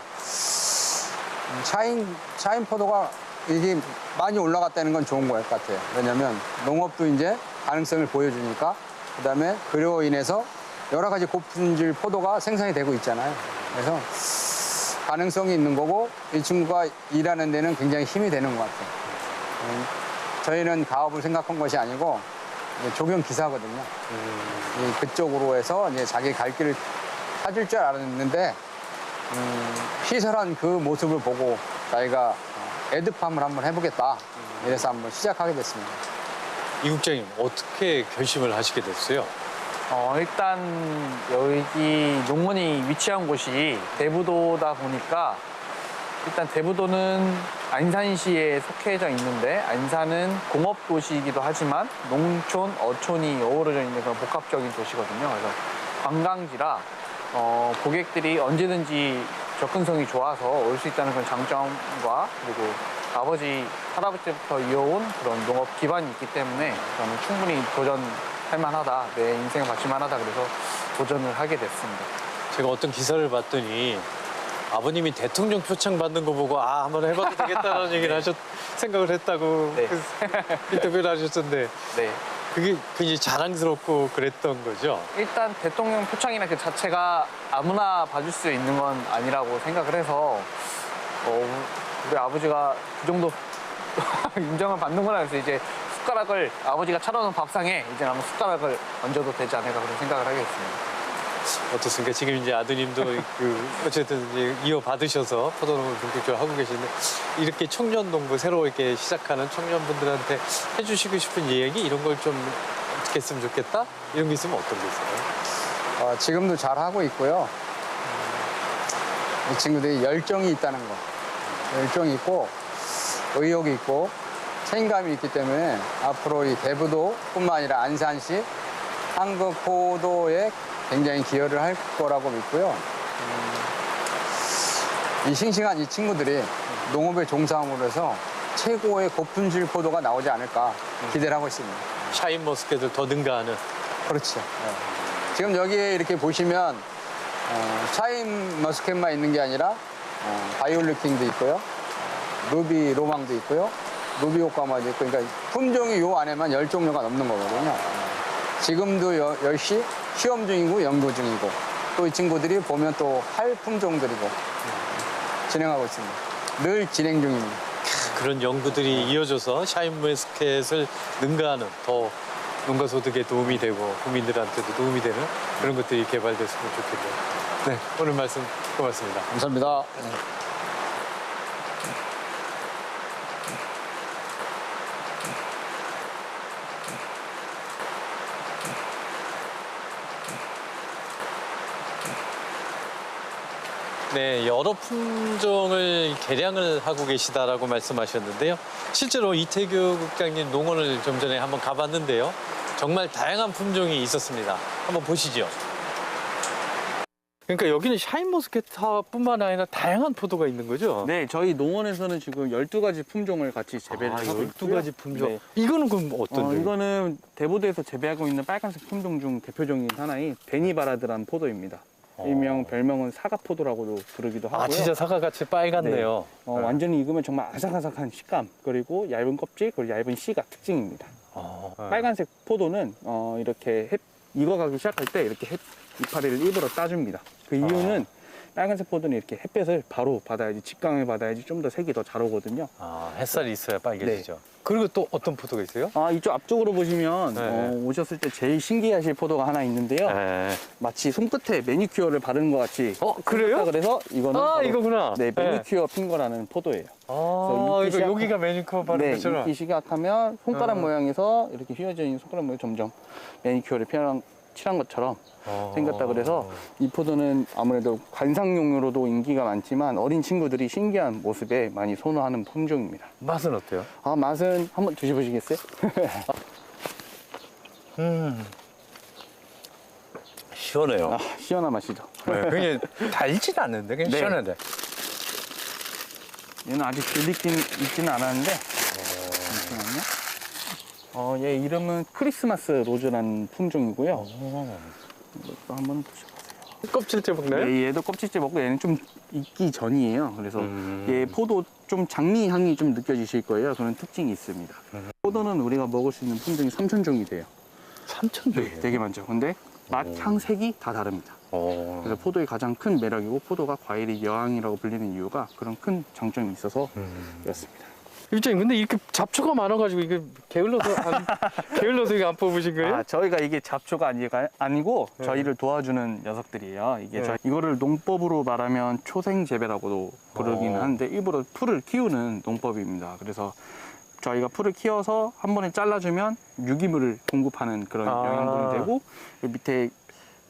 샤인 포도가 이게 많이 올라갔다는 건 좋은 것 같아요. 왜냐하면 농업도 이제 가능성을 보여주니까, 그다음에 그로 인해서 여러 가지 고품질 포도가 생산이 되고 있잖아요. 그래서 가능성이 있는 거고 이 친구가 일하는 데는 굉장히 힘이 되는 것 같아요. 저희는 가업을 생각한 것이 아니고 이제 조경 기사거든요. 그쪽으로 해서 이제 자기 갈 길을 찾을 줄 알았는데 시설한 그 모습을 보고 자기가 에드팜을 한번 해보겠다. 이래서 한번 시작하게 됐습니다.
이 국장님 어떻게 결심을 하시게 됐어요?
일단 여기 농원이 위치한 곳이 대부도다 보니까 일단 대부도는 안산시에 속해져 있는데 안산은 공업도시이기도 하지만 농촌, 어촌이 어우러져 있는 그런 복합적인 도시거든요. 그래서 관광지라 고객들이 언제든지 접근성이 좋아서 올 수 있다는 그런 장점과 그리고 아버지, 할아버지 때부터 이어온 그런 농업 기반이 있기 때문에 저는 충분히 도전할 만하다, 내 인생을 바칠 만하다 그래서 도전을 하게 됐습니다.
제가 어떤 기사를 봤더니 아버님이 대통령 표창 받는 거 보고 한번 해봐도 되겠다는 얘기를 생각을 했다고
네.
인터뷰를 하셨던데
네.
그게 굉장히 자랑스럽고 그랬던 거죠?
일단 대통령 표창이나 그 자체가 아무나 받을 수 있는 건 아니라고 생각을 해서 우리 아버지가 그 정도 인정을 받는구나 해서 이제 숟가락을 아버지가 차려놓은 밥상에 이제 한번 숟가락을 얹어도 되지 않을까 그런 생각을 하게 됐습니다.
어떻습니까? 지금 이제 아드님도 어쨌든 이제 이어받으셔서 포도농을 본격적으로 하고 계신데 이렇게 청년농부 새로 이렇게 시작하는 청년분들한테 해주시고 싶은 얘기 이런 걸 좀 어떻게 했으면 좋겠다? 이런 게 있으면 어떤 게 있어요?
지금도 잘 하고 있고요. 이 친구들이 열정이 있다는 거. 열정이 있고 의욕이 있고 책임감이 있기 때문에 앞으로 이 대부도뿐만 아니라 안산시 한국 포도에 굉장히 기여를 할 거라고 믿고요. 이 싱싱한 이 친구들이 농업에 종사함으로 해서 최고의 고품질 포도가 나오지 않을까 기대를 하고 있습니다.
샤인머스켓을 더 능가하는.
그렇죠. 지금 여기에 이렇게 보시면 샤인 머스켓만 있는 게 아니라 바이올리킹도 있고요. 루비 로망도 있고요. 루비 오카마도 있고, 그러니까 품종이 요 안에만 10종류가 넘는 거거든요. 지금도 열시 시험 중이고 연구 중이고 또 이 친구들이 보면 또 할 품종들이고 진행하고 있습니다. 늘 진행 중입니다.
그런 연구들이 이어져서 샤인머스켓을 능가하는 더 농가 소득에 도움이 되고 국민들한테도 도움이 되는 그런 것들이 개발됐으면 좋겠네요. 네, 오늘 말씀 고맙습니다.
감사합니다.
네, 여러 품종을 개량을 하고 계시다라고 말씀하셨는데요. 실제로 이태규 국장님 농원을 좀 전에 한번 가봤는데요. 정말 다양한 품종이 있었습니다. 한번 보시죠. 그러니까 여기는 샤인머스켓뿐만 아니라 다양한 포도가 있는 거죠?
네, 저희 농원에서는 지금 12가지 품종을 같이 재배를 하고 있고요.
12가지 품종.
네.
이거는 그럼 어떤 종이에요?
이거는 대부도에서 재배하고 있는 빨간색 품종 중 대표적인 하나인 베니바라드라는 포도입니다. 일명 별명은 사과포도라고도 부르기도 하고요.
진짜 사과같이 빨갛네요.
완전히 익으면 정말 아삭아삭한 식감, 그리고 얇은 껍질, 그리고 얇은 씨가 특징입니다. 빨간색 포도는 이렇게 익어가기 시작할 때 이렇게 이파리를 일부러 따줍니다. 그 이유는 빨간색 포도는 이렇게 햇볕을 바로 받아야지, 직광을 받아야지 좀 더 색이 더 잘 오거든요.
햇살이 있어야 빨개지죠. 그리고 또 어떤 포도가 있어요?
이쪽 앞쪽으로 보시면
네.
오셨을 때 제일 신기하실 포도가 하나 있는데요. 마치 손끝에 매니큐어를 바르는 것 같이.
그래요?
그래서 이거는 바로
이거구나.
네, 매니큐어 핑거라는 포도예요.
이거
익기
여기가 매니큐어 바른
네,
것처럼.
익기 시작하면 손가락 모양에서 이렇게 휘어져 있는 손가락 모양 점점 매니큐어를 칠한 것처럼 생겼다 그래서 이 포도는 아무래도 관상용으로도 인기가 많지만 어린 친구들이 신기한 모습에 많이 선호하는 품종입니다.
맛은 어때요?
아, 맛은 한번 드셔보시겠어요?
시원해요.
아, 시원한 맛이죠.
그냥 달진 않는데 그냥
네.
시원한데.
얘는 아직 들리긴 있지는 않았는데 잠시만요. 얘 이름은 크리스마스 로즈라는 품종이고요. 이것도 한번 드셔보세요.
껍질째 먹나요?
네, 얘도 껍질째 먹고 얘는 좀 익기 전이에요. 그래서 얘 포도 좀 장미 향이 좀 느껴지실 거예요. 그런 특징이 있습니다. 포도는 우리가 먹을 수 있는 품종이 3,000종이 돼요.
3,000종이에요?
되게 많죠. 근데 맛, 향, 색이 다 다릅니다. 그래서 포도의 가장 큰 매력이고 포도가 과일의 여왕이라고 불리는 이유가 그런 큰 장점이 있어서 그렇습니다.
일장님 근데 이렇게 잡초가 많아가지고 이게 게을러서 이거 안 뽑으신 거예요?
아, 저희가 이게 잡초가 아니고 저희를 도와주는 녀석들이에요. 이게 이거를 농법으로 말하면 초생 재배라고도 부르기는 하는데 일부러 풀을 키우는 농법입니다. 그래서 저희가 풀을 키워서 한 번에 잘라주면 유기물을 공급하는 그런 영양분이 되고 밑에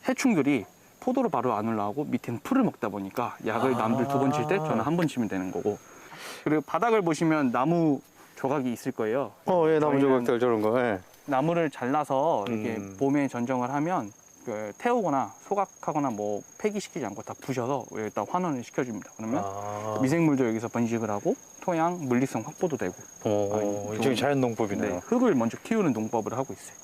해충들이 포도로 바로 안 올라오고 밑에는 풀을 먹다 보니까 약을 남들 2번 칠 때 저는 한 번 치면 되는 거고. 그리고 바닥을 보시면 나무 조각이 있을 거예요.
예, 나무
저희는
조각들 저런 거. 예.
나무를 잘라서 이렇게 봄에 전정을 하면 태우거나 소각하거나 뭐 폐기시키지 않고 다 부셔서 여기다 환원을 시켜줍니다. 그러면 미생물도 여기서 번식을 하고 토양 물리성 확보도 되고.
일종의 자연농법이네요.
네, 흙을 먼저 키우는 농법을 하고 있어요.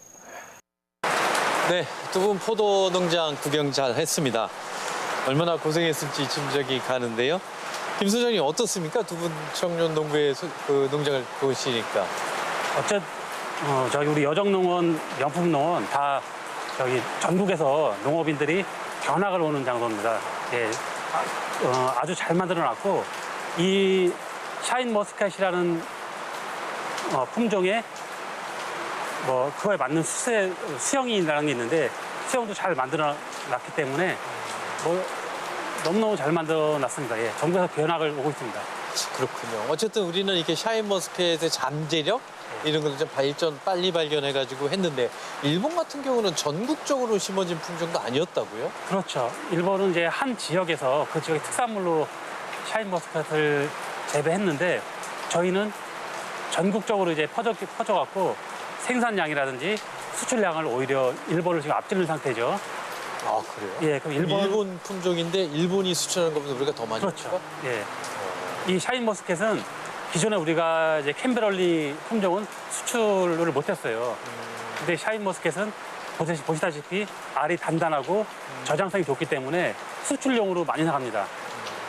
네, 두 분 포도 농장 구경 잘 했습니다. 얼마나 고생했을지 짐작이 가는데요. 김 소장님 어떻습니까? 두 분 청년 농부의 그 농장을 보시니까.
저기 우리 여정농원, 명품농원 다 저기 전국에서 농업인들이 견학을 오는 장소입니다. 예, 아주 잘 만들어놨고 이 샤인 머스캇이라는 품종의 뭐 그거에 맞는 수영이라는 게 있는데 수영도 잘 만들어놨기 때문에 뭐 너무너무 잘 만들어놨습니다. 예, 전국에서 견학을 오고 있습니다.
그렇군요. 어쨌든 우리는 이렇게 샤인머스켓의 잠재력 이런 걸 좀 빨리 발견해가지고 했는데 일본 같은 경우는 전국적으로 심어진 품종도 아니었다고요?
그렇죠. 일본은 이제 한 지역에서 그 지역의 특산물로 샤인머스켓을 재배했는데 저희는 전국적으로 이제 퍼져갖고 생산량이라든지 수출량을 오히려 일본을 지금 앞지르는 상태죠.
아, 그래요?
예, 그럼
일본 품종인데 일본이 수출하는 것보다 우리가 더 많이
그렇죠.
먹을까?
예. 이 샤인머스켓은 기존에 우리가 이제 캠베럴리 품종은 수출을 못했어요. 근데 샤인머스켓은 보시다시피 알이 단단하고 저장성이 좋기 때문에 수출용으로 많이 나갑니다.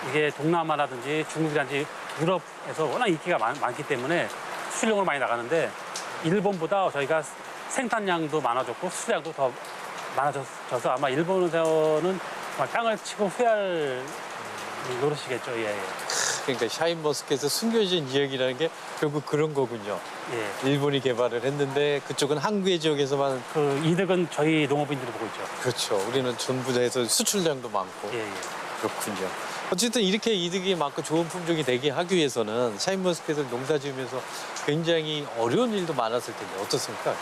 이게 동남아라든지 중국이라든지 유럽에서 워낙 인기가 많기 때문에 수출용으로 많이 나가는데 일본보다 저희가 생산량도 많아졌고 수량도 더 많아져서 아마 일본에서는 땅을 치고 후회할 노릇이겠죠. 예, 예.
그러니까 샤인머스켓의 숨겨진 이야기라는 게 결국 그런 거군요.
예.
일본이 개발을 했는데 그쪽은 한국의 지역에서만
그 이득은 저희 농업인들이 보고 있죠.
그렇죠. 우리는 전부 다 해서 수출량도 많고
예, 예.
그렇군요. 어쨌든 이렇게 이득이 많고 좋은 품종이 되게 하기 위해서는 샤인머스켓을 농사지으면서 굉장히 어려운 일도 많았을 텐데 어떻습니까?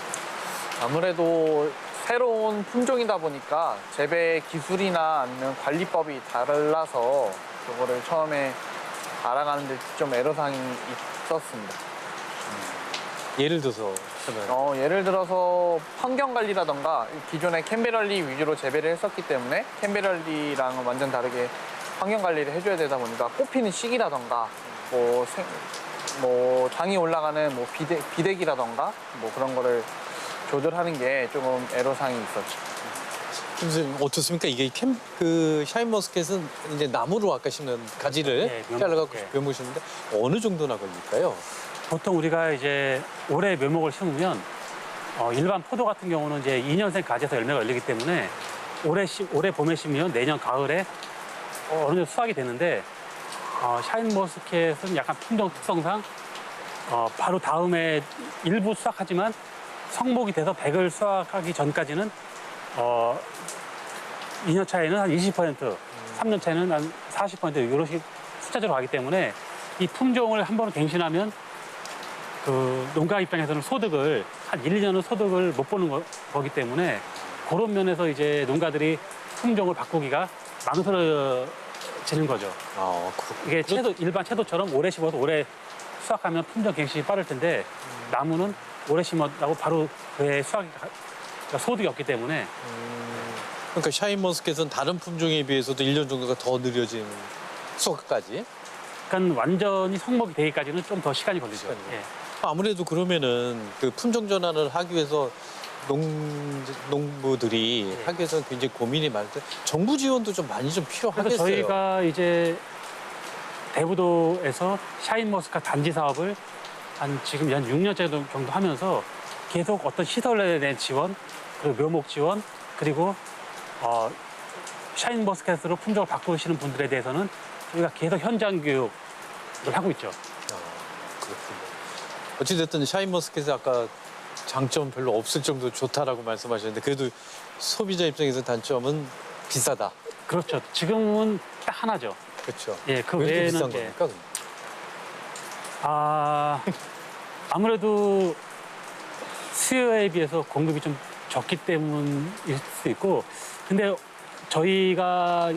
아무래도 새로운 품종이다 보니까 재배 기술이나 아니면 관리법이 달라서 그거를 처음에 알아가는데 좀 애로사항이 있었습니다.
예를 들어서
예를 들어서 환경 관리라던가 기존에 캠베럴리 위주로 재배를 했었기 때문에 캠베럴리랑은 완전 다르게 환경 관리를 해줘야 되다 보니까 꽃피는 시기라던가 뭐 장이 올라가는 뭐 비대기라던가 뭐 그런 거를 조절하는 게 조금 애로사항이 있었죠.
선생님 어떻습니까? 이게 그 샤인머스켓은 이제 나무로 아까 심는 가지를
네,
잘라갖고
네.
묘목 심는데 어느 정도나 걸릴까요?
보통 우리가 이제 올해 묘목을 심으면 일반 포도 같은 경우는 이제 2년생 가지에서 열매가 열리기 때문에 올해 봄에 심으면 내년 가을에 어느 정도 수확이 되는데 샤인머스켓은 약간 품종 특성상 바로 다음에 일부 수확하지만 성목이 돼서 100을 수확하기 전까지는 2년 차에는 한 20%, 3년 차에는 한 40% 이런 식 숫자적으로 가기 때문에 이 품종을 한 번 갱신하면 그 농가 입장에서는 소득을 한 1, 2년은 소득을 못 보는 거기 때문에 그런 면에서 이제 농가들이 품종을 바꾸기가 망설여지는 거죠. 이게 일반 채도처럼 오래 심어서 오래 수확하면 품종 갱신이 빠를 텐데 나무는 오래 심었다고 바로 그의 소득이 없기 때문에
그러니까 샤인머스켓은 다른 품종에 비해서도 1년 정도가 더 느려진 수확까지.
그러니까 완전히 성목이 되기까지는 좀 더 시간이 걸리죠.
시간이
예.
아무래도 그러면은 그 품종 전환을 하기 위해서 농부들이 하기 위해서 굉장히 고민이 많을 때 정부 지원도 좀 많이 좀
그래서
필요하겠어요.
저희가 이제 대부도에서 샤인머스켓 단지 사업을 지금 한 6년째 정도 하면서 계속 어떤 시설에 대한 지원, 그리고 묘목 지원, 그리고 샤인머스켓으로 품종을 바꾸시는 분들에 대해서는 저희가 계속 현장 교육을 하고 있죠.
그렇군요. 어찌됐든 샤인머스켓이 아까 장점 별로 없을 정도로 좋다라고 말씀하셨는데 그래도 소비자 입장에서 단점은 비싸다.
그렇죠. 지금은 딱 하나죠.
그렇죠.
예, 그
왜 이렇게
외에는
비싼
이제
겁니까?
아무래도 수요에 비해서 공급이 좀 적기 때문일 수도 있고, 근데 저희가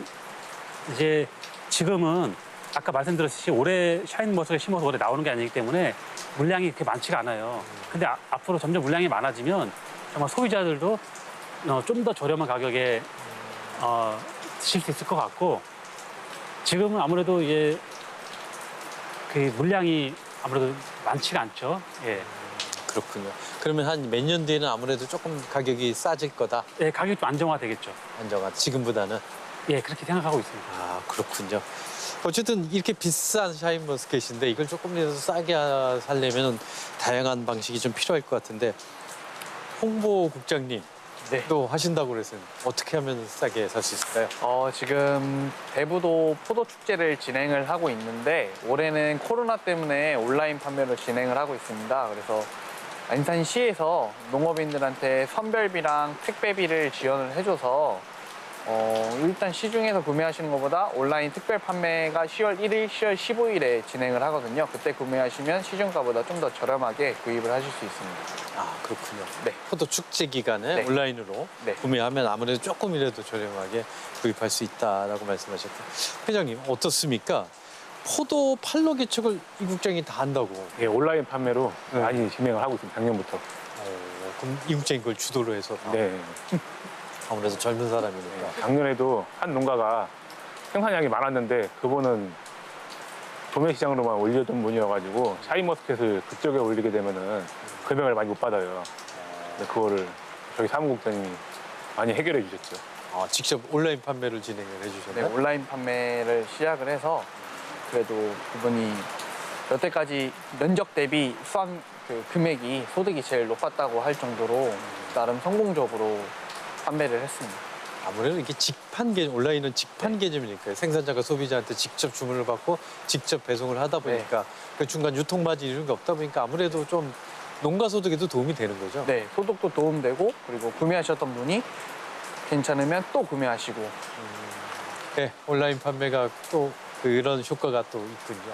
이제 지금은 아까 말씀드렸듯이 올해 샤인머스켓 심어서 올해 나오는 게 아니기 때문에 물량이 그렇게 많지가 않아요. 근데 앞으로 점점 물량이 많아지면 정말 소비자들도 좀 더 저렴한 가격에 드실 수 있을 것 같고, 지금은 아무래도 이제 그 물량이 아무래도 많지가 않죠. 예.
그렇군요. 그러면 한 몇 년 뒤에는 아무래도 조금 가격이 싸질 거다.
예, 가격이 좀 안정화되겠죠.
안정화. 지금보다는.
예, 그렇게 생각하고 있습니다.
아, 그렇군요. 어쨌든 이렇게 비싼 샤인머스켓인데 이걸 조금이라도 싸게 살려면 다양한 방식이 좀 필요할 것 같은데 홍보국장님 또 하신다고 그래서 어떻게 하면 싸게 살 수 있을까요?
지금 대부도 포도 축제를 진행을 하고 있는데 올해는 코로나 때문에 온라인 판매로 진행을 하고 있습니다. 그래서 안산시에서 농업인들한테 선별비랑 택배비를 지원을 해줘서 일단 시중에서 구매하시는 것보다 온라인 특별 판매가 10월 1일, 10월 15일에 진행을 하거든요. 그때 구매하시면 시중가보다 좀 더 저렴하게 구입을 하실 수 있습니다.
아, 그렇군요.
네.
포도 축제 기간에
네.
온라인으로
네.
구매하면 아무래도 조금이라도 저렴하게 구입할 수 있다라고 말씀하셨고 회장님 어떻습니까? 포도 판로 개척을 이 국장이 다 한다고.
예, 온라인 판매로 많이 진행을 하고 있습니다. 작년부터.
그럼 이 국장이 그걸 주도로 해서 다.
네.
아무래도 젊은 사람이니까.
작년에도 한 농가가 생산량이 많았는데 그분은 도매시장으로만 올려둔 분이어가지고 샤인머스켓을 그쪽에 올리게 되면은 금액을 많이 못 받아요. 근데 그거를 저희 사무국장님이 많이 해결해 주셨죠.
아, 직접 온라인 판매를 진행을
네,
해주셨나요?
온라인 판매를 시작을 해서 그래도 그분이 여태까지 면적 대비 수확 금액이 소득이 제일 높았다고 할 정도로 나름 성공적으로 판매를 했습니다.
아무래도 이게 직판 개념, 온라인은 직판 개념이니까요. 생산자가 소비자한테 직접 주문을 받고 직접 배송을 하다 보니까 그 중간 유통마진 이런 게 없다 보니까 아무래도 좀 농가 소득에도 도움이 되는 거죠.
네, 소득도 도움되고 그리고 구매하셨던 분이 괜찮으면 또 구매하시고.
네, 온라인 판매가 또 그런 효과가 또 있군요.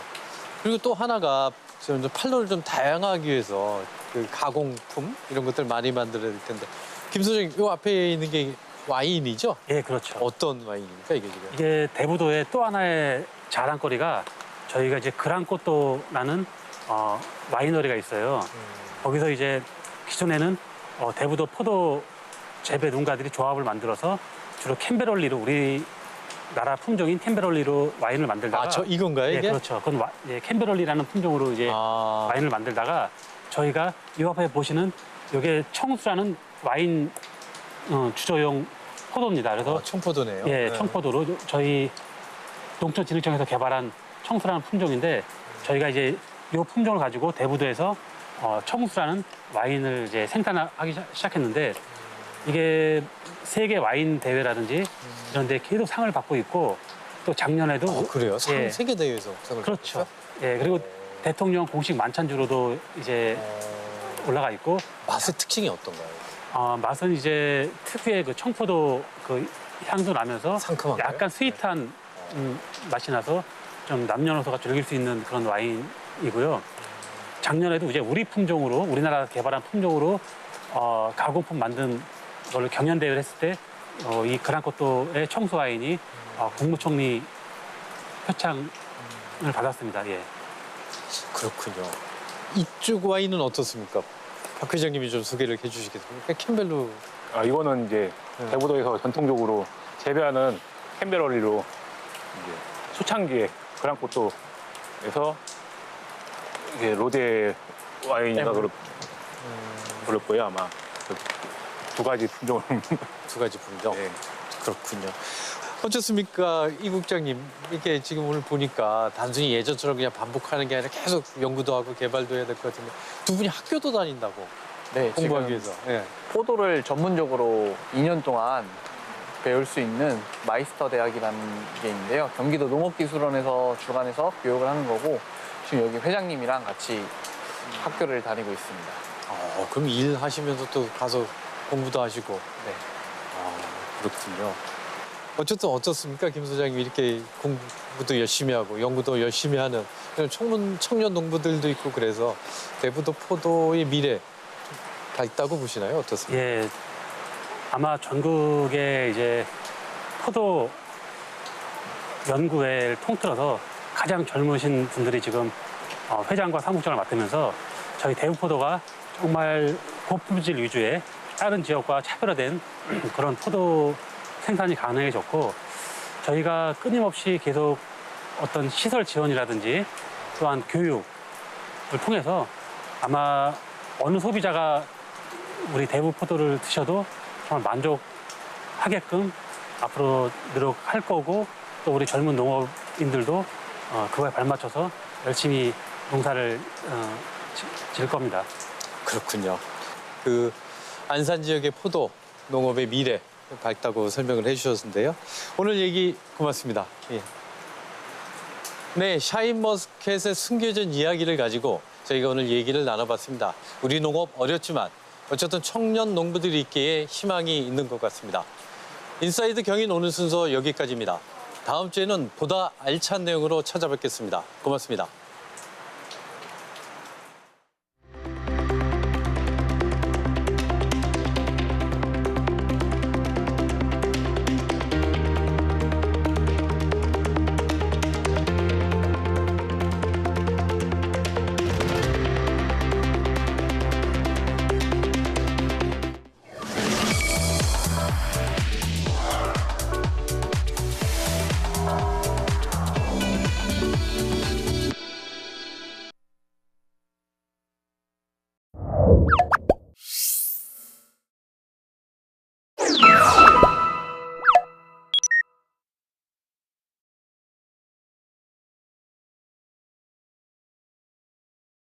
그리고 또 하나가 저는 판로를 좀 다양하기 위해서 그 가공품 이런 것들 많이 만들어야 될 텐데 김 소장님 요 앞에 있는 게 와인이죠?
예, 그렇죠.
어떤 와인입니까 이게 지금?
이게 대부도의 또 하나의 자랑거리가 저희가 이제 그랑코토라는 와이너리가 있어요. 거기서 이제 기존에는 대부도 포도 재배 농가들이 조합을 만들어서 주로 캔베럴리로 우리나라 품종인 캔베럴리로 와인을 만들다가
아, 저 이건가요
예,
이게?
그렇죠. 그건 캔베럴리라는 품종으로 이제 와인을 만들다가 저희가 이 앞에 보시는 이게 청수라는 와인 주조용 포도입니다. 그래서
청포도네요.
예,
네.
청포도로 저희 농촌진흥청에서 개발한 청수라는 품종인데 저희가 이제 이 품종을 가지고 대부도에서 청수라는 와인을 이제 생산하기 시작했는데 이게 세계 와인 대회라든지 이런 데 계속 상을 받고 있고 또 작년에도
그래요?
예,
세계 대회에서 상을
그렇죠.
받았어요?
예, 그리고 대통령 공식 만찬주로도 이제 올라가 있고
맛의 특징이 어떤가요?
맛은 이제 특유의 그 청포도 그 향도 나면서
상큼한가요?
약간 스윗한 맛이 나서 좀 남녀노소가 즐길 수 있는 그런 와인이고요. 작년에도 이제 우리 품종으로 우리나라 개발한 품종으로 가공품 만든 그걸 경연 대회를 했을 때 이 그랑코토의 청수 와인이 국무총리 표창을 받았습니다. 예.
그렇군요. 이쪽 와인은 어떻습니까? 박 회장님이 좀 소개를 해주시겠습니까? 캠벨로.
이거는 이제
네.
대부도에서 전통적으로 재배하는 캠베러리로 이제 초창기에 그랑코토에서 이게 로제 와인인가 그럴 거예요 아마. 두 가지 품종을.
두 가지 품종.
네.
그렇군요. 어떻습니까, 이 국장님? 이게 지금 오늘 보니까 단순히 예전처럼 그냥 반복하는 게 아니라 계속 연구도 하고 개발도 해야 될 것 같은데 두 분이 학교도 다닌다고
네,
공부하기
지금
위해서. 예.
포도를 전문적으로 2년 동안 배울 수 있는 마이스터 대학이라는 게 있는데요. 경기도 농업기술원에서 주관해서 교육을 하는 거고 지금 여기 회장님이랑 같이 학교를 다니고 있습니다.
그럼 일하시면서 또 가서 공부도 하시고.
네.
그렇군요. 어쨌든 어떻습니까, 김 소장님? 이렇게 공부도 열심히 하고 연구도 열심히 하는 청년 농부들도 있고 그래서 대부도 포도의 미래 밝다고 보시나요? 어떻습니까?
예, 아마 전국에 이제 포도 연구회를 통틀어서 가장 젊으신 분들이 지금 회장과 사무장을 맡으면서 저희 대우포도가 정말 고품질 위주의 다른 지역과 차별화된 그런 포도 생산이 가능해졌고 저희가 끊임없이 계속 어떤 시설 지원이라든지 또한 교육을 통해서 아마 어느 소비자가 우리 대부 포도를 드셔도 정말 만족하게끔 앞으로 노력할 거고 또 우리 젊은 농업인들도 그거에 발맞춰서 열심히 농사를 지을 겁니다.
그렇군요. 그 안산 지역의 포도 농업의 미래 밝다고 설명을 해주셨는데요. 오늘 얘기 고맙습니다. 예. 네, 샤인머스켓의 숨겨진 이야기를 가지고 저희가 오늘 얘기를 나눠봤습니다. 우리 농업 어렵지만 어쨌든 청년 농부들이 있기에 희망이 있는 것 같습니다. 인사이드 경인 오늘 순서 여기까지입니다. 다음 주에는 보다 알찬 내용으로 찾아뵙겠습니다. 고맙습니다.